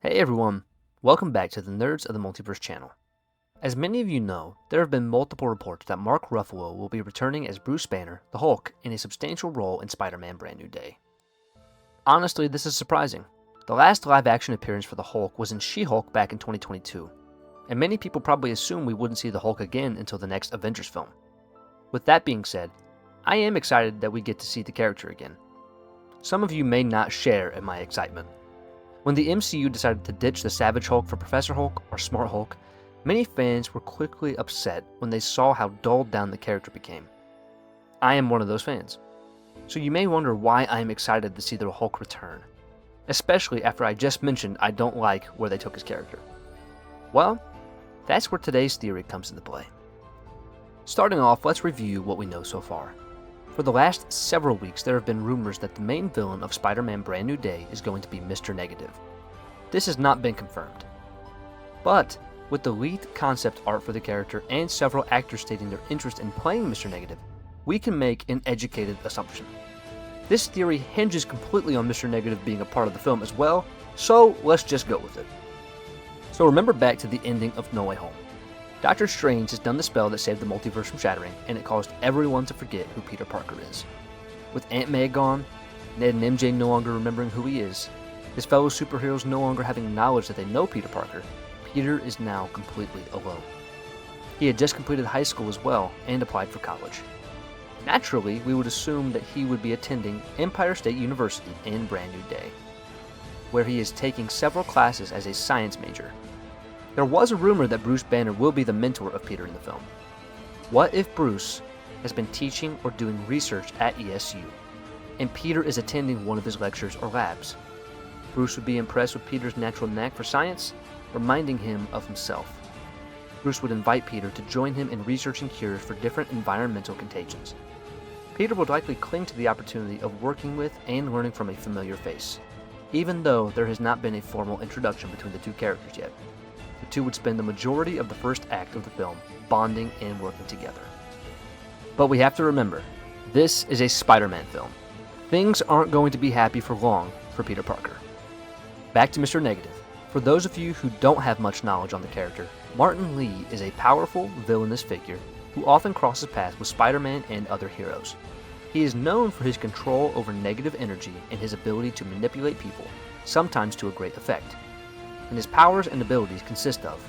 Hey everyone, welcome back to the Nerds of the Multiverse channel. As many of you know, there have been multiple reports that Mark Ruffalo will be returning as Bruce Banner, the Hulk, in a substantial role in Spider-Man Brand New Day. Honestly, this is surprising. The last live-action appearance for the Hulk was in She-Hulk back in 2022, and many people probably assume we wouldn't see the Hulk again until the next Avengers film. With that being said, I am excited that we get to see the character again. Some of you may not share in my excitement. When the MCU decided to ditch the Savage Hulk for Professor Hulk or Smart Hulk, many fans were quickly upset when they saw how dulled down the character became. I am one of those fans. So you may wonder why I am excited to see the Hulk return, especially after I just mentioned I don't like where they took his character. Well, that's where today's theory comes into play. Starting off, let's review what we know so far. For the last several weeks, there have been rumors that the main villain of Spider-Man Brand New Day is going to be Mr. Negative. This has not been confirmed. But, with the leaked concept art for the character and several actors stating their interest in playing Mr. Negative, we can make an educated assumption. This theory hinges completely on Mr. Negative being a part of the film as well, so let's just go with it. So remember back to the ending of No Way Home. Doctor Strange has done the spell that saved the multiverse from shattering, and it caused everyone to forget who Peter Parker is. With Aunt May gone, Ned and MJ no longer remembering who he is, his fellow superheroes no longer having knowledge that they know Peter Parker, Peter is now completely alone. He had just completed high school as well, and applied for college. Naturally, we would assume that he would be attending Empire State University in Brand New Day, where he is taking several classes as a science major. There was a rumor that Bruce Banner will be the mentor of Peter in the film. What if Bruce has been teaching or doing research at ESU, and Peter is attending one of his lectures or labs? Bruce would be impressed with Peter's natural knack for science, reminding him of himself. Bruce would invite Peter to join him in researching cures for different environmental contagions. Peter would likely cling to the opportunity of working with and learning from a familiar face, even though there has not been a formal introduction between the two characters yet. The two would spend the majority of the first act of the film bonding and working together. But we have to remember, this is a Spider-Man film. Things aren't going to be happy for long for Peter Parker. Back to Mr. Negative. For those of you who don't have much knowledge on the character, Martin Lee is a powerful, villainous figure who often crosses paths with Spider-Man and other heroes. He is known for his control over negative energy and his ability to manipulate people, sometimes to a great effect. And his powers and abilities consist of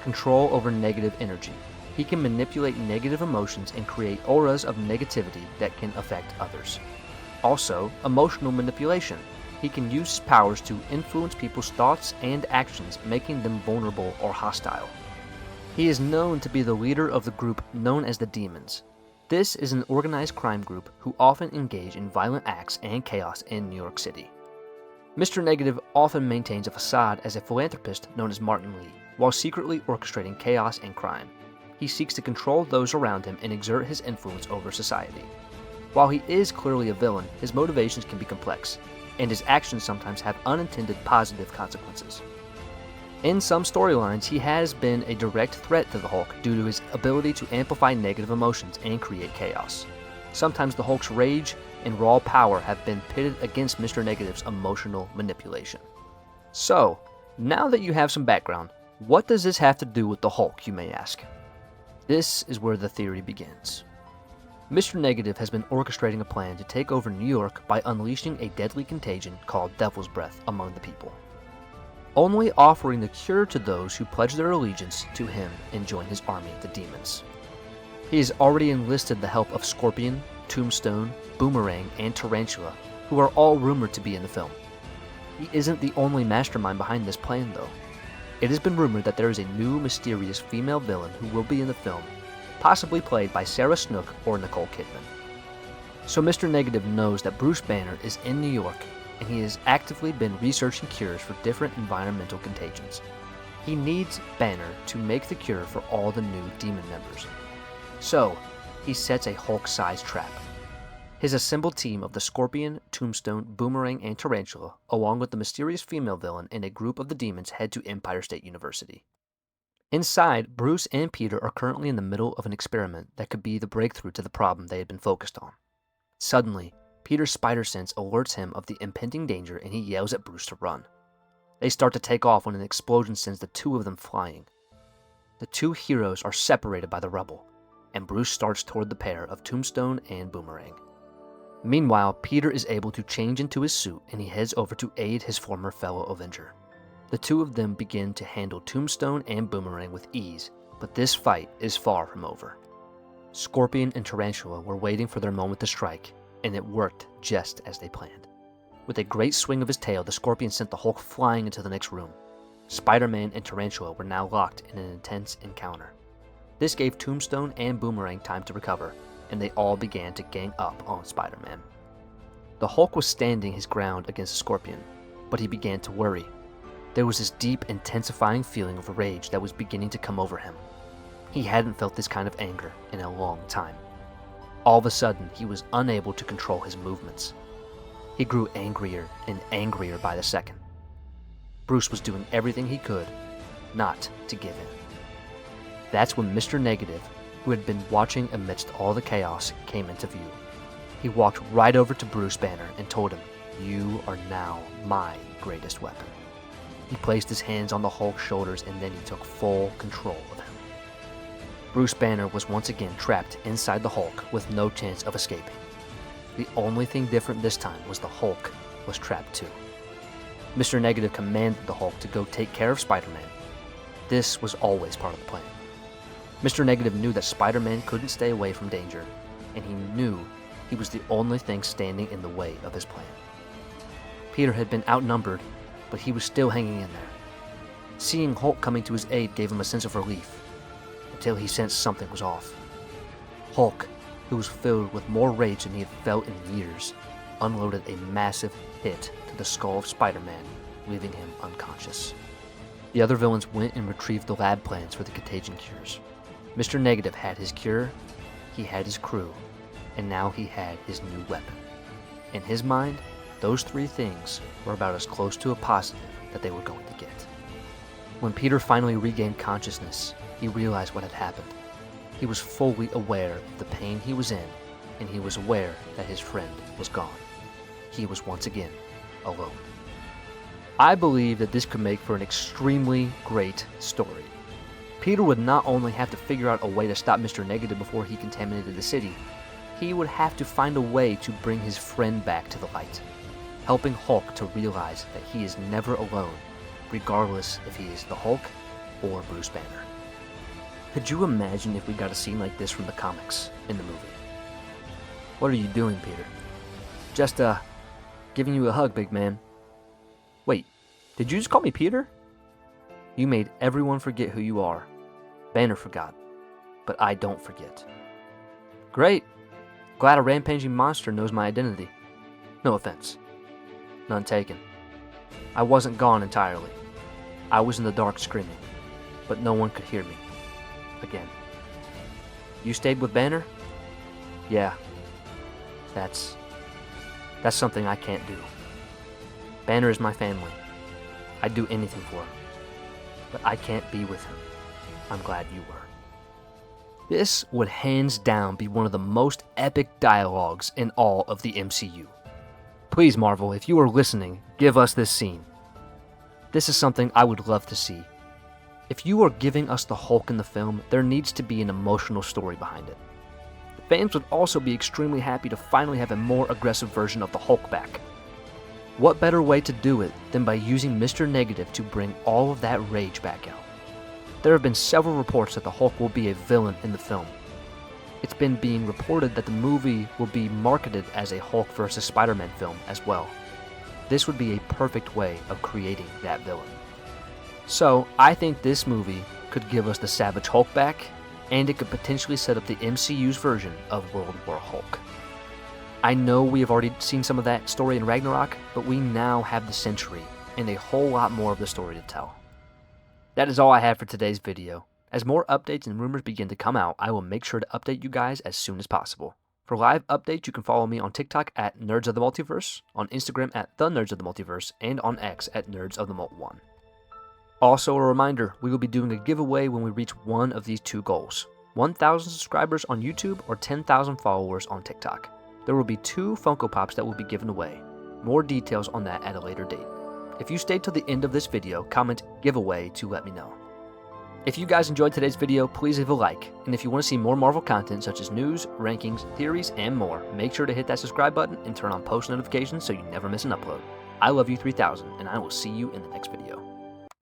control over negative energy. He can manipulate negative emotions and create auras of negativity that can affect others. Also, emotional manipulation. He can use his powers to influence people's thoughts and actions, making them vulnerable or hostile. He is known to be the leader of the group known as the Demons. This is an organized crime group who often engage in violent acts and chaos in New York City. Mr. Negative often maintains a facade as a philanthropist known as Martin Lee, while secretly orchestrating chaos and crime. He seeks to control those around him and exert his influence over society. While he is clearly a villain, his motivations can be complex, and his actions sometimes have unintended positive consequences. In some storylines, he has been a direct threat to the Hulk due to his ability to amplify negative emotions and create chaos. Sometimes the Hulk's rage and raw power have been pitted against Mr. Negative's emotional manipulation. So, now that you have some background, what does this have to do with the Hulk, you may ask? This is where the theory begins. Mr. Negative has been orchestrating a plan to take over New York by unleashing a deadly contagion called Devil's Breath among the people, only offering the cure to those who pledge their allegiance to him and join his army of the demons. He has already enlisted the help of Scorpion, Tombstone, Boomerang, and Tarantula, who are all rumored to be in the film. He isn't the only mastermind behind this plan, though. It has been rumored that there is a new mysterious female villain who will be in the film, possibly played by Sarah Snook or Nicole Kidman. So Mr. Negative knows that Bruce Banner is in New York, and he has actively been researching cures for different environmental contagions. He needs Banner to make the cure for all the new demon members. So, he sets a Hulk-sized trap. His assembled team of the Scorpion, Tombstone, Boomerang, and Tarantula, along with the mysterious female villain and a group of the demons, head to Empire State University. Inside, Bruce and Peter are currently in the middle of an experiment that could be the breakthrough to the problem they had been focused on. Suddenly, Peter's spider sense alerts him of the impending danger and he yells at Bruce to run. They start to take off when an explosion sends the two of them flying. The two heroes are separated by the rubble, and Bruce starts toward the pair of Tombstone and Boomerang. Meanwhile, Peter is able to change into his suit and he heads over to aid his former fellow Avenger. The two of them begin to handle Tombstone and Boomerang with ease, but this fight is far from over. Scorpion and Tarantula were waiting for their moment to strike, and it worked just as they planned. With a great swing of his tail, the Scorpion sent the Hulk flying into the next room. Spider-Man and Tarantula were now locked in an intense encounter. This gave Tombstone and Boomerang time to recover, and they all began to gang up on Spider-Man. The Hulk was standing his ground against the Scorpion, but he began to worry. There was this deep, intensifying feeling of rage that was beginning to come over him. He hadn't felt this kind of anger in a long time. All of a sudden, he was unable to control his movements. He grew angrier and angrier by the second. Bruce was doing everything he could not to give in. That's when Mr. Negative, who had been watching amidst all the chaos, came into view. He walked right over to Bruce Banner and told him, "You are now my greatest weapon." He placed his hands on the Hulk's shoulders and then he took full control of him. Bruce Banner was once again trapped inside the Hulk with no chance of escaping. The only thing different this time was the Hulk was trapped too. Mr. Negative commanded the Hulk to go take care of Spider-Man. This was always part of the plan. Mr. Negative knew that Spider-Man couldn't stay away from danger, and he knew he was the only thing standing in the way of his plan. Peter had been outnumbered, but he was still hanging in there. Seeing Hulk coming to his aid gave him a sense of relief, until he sensed something was off. Hulk, who was filled with more rage than he had felt in years, unloaded a massive hit to the skull of Spider-Man, leaving him unconscious. The other villains went and retrieved the lab plans for the contagion cures. Mr. Negative had his cure, he had his crew, and now he had his new weapon. In his mind, those three things were about as close to a positive that they were going to get. When Peter finally regained consciousness, he realized what had happened. He was fully aware of the pain he was in, and he was aware that his friend was gone. He was once again alone. I believe that this could make for an extremely great story. Peter would not only have to figure out a way to stop Mr. Negative before he contaminated the city, he would have to find a way to bring his friend back to the light, helping Hulk to realize that he is never alone, regardless if he is the Hulk or Bruce Banner. Could you imagine if we got a scene like this from the comics in the movie? What are you doing, Peter? Just, giving you a hug, big man. Wait, did you just call me Peter? You made everyone forget who you are. Banner forgot, but I don't forget. Great. Glad a rampaging monster knows my identity. No offense. None taken. I wasn't gone entirely. I was in the dark screaming, but no one could hear me. Again. You stayed with Banner? Yeah. That's something I can't do. Banner is my family. I'd do anything for him. But I can't be with him. I'm glad you were. This would hands down be one of the most epic dialogues in all of the MCU. Please, Marvel, if you are listening, give us this scene. This is something I would love to see. If you are giving us the Hulk in the film, there needs to be an emotional story behind it. The fans would also be extremely happy to finally have a more aggressive version of the Hulk back. What better way to do it than by using Mr. Negative to bring all of that rage back out? There have been several reports that the Hulk will be a villain in the film. It's been being reported that the movie will be marketed as a Hulk vs. Spider-Man film as well. This would be a perfect way of creating that villain. So, I think this movie could give us the Savage Hulk back, and it could potentially set up the MCU's version of World War Hulk. I know we have already seen some of that story in Ragnarok, but we now have the Century, and a whole lot more of the story to tell. That is all I have for today's video. As more updates and rumors begin to come out, I will make sure to update you guys as soon as possible. For live updates, you can follow me on TikTok at nerdsofthemultiverse, on Instagram at thenerdsofthemultiverse, and on X at nerdsofthemult1. Also a reminder, we will be doing a giveaway when we reach one of these two goals: 1,000 subscribers on YouTube or 10,000 followers on TikTok. There will be 2 Funko Pops that will be given away. More details on that at a later date. If you stayed till the end of this video, comment giveaway to let me know. If you guys enjoyed today's video, please leave a like, and if you want to see more Marvel content such as news, rankings, theories, and more, make sure to hit that subscribe button and turn on post notifications so you never miss an upload. I love you 3000, and I will see you in the next video.